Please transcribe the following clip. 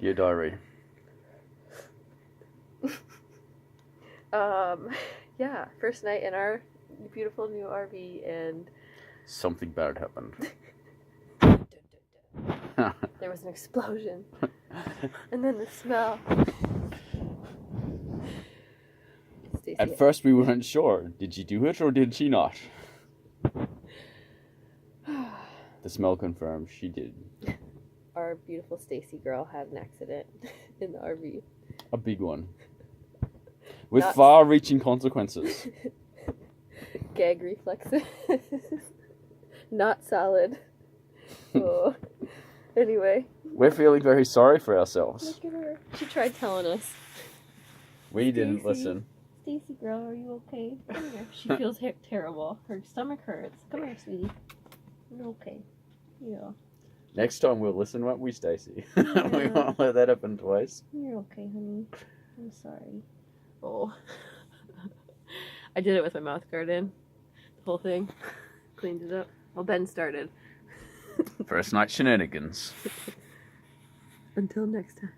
Dear diary. Yeah, first night in our beautiful new RV, and Something bad happened. there was an explosion, and then the smell. Stacey, At first we weren't sure. Did she do it or did she not? The smell confirmed she did. our beautiful Stacy girl had an accident in the RV. A big one. With Not- far-reaching consequences. Gag reflexes. Not solid. Oh. Anyway. We're feeling very sorry for ourselves. Look at her. She tried telling us. We didn't Stacey. listen. Stacy girl, are you okay? Come here. She feels terrible. Her stomach hurts. Come here, sweetie. You're okay. Yeah. Next time we'll listen, won't we, Stacey? Yeah. We won't let that happen twice. You're okay, honey. I'm sorry. Oh. I did it with my mouth guard in. The whole thing. Cleaned it up. Well, Ben started. First night shenanigans. Until next time.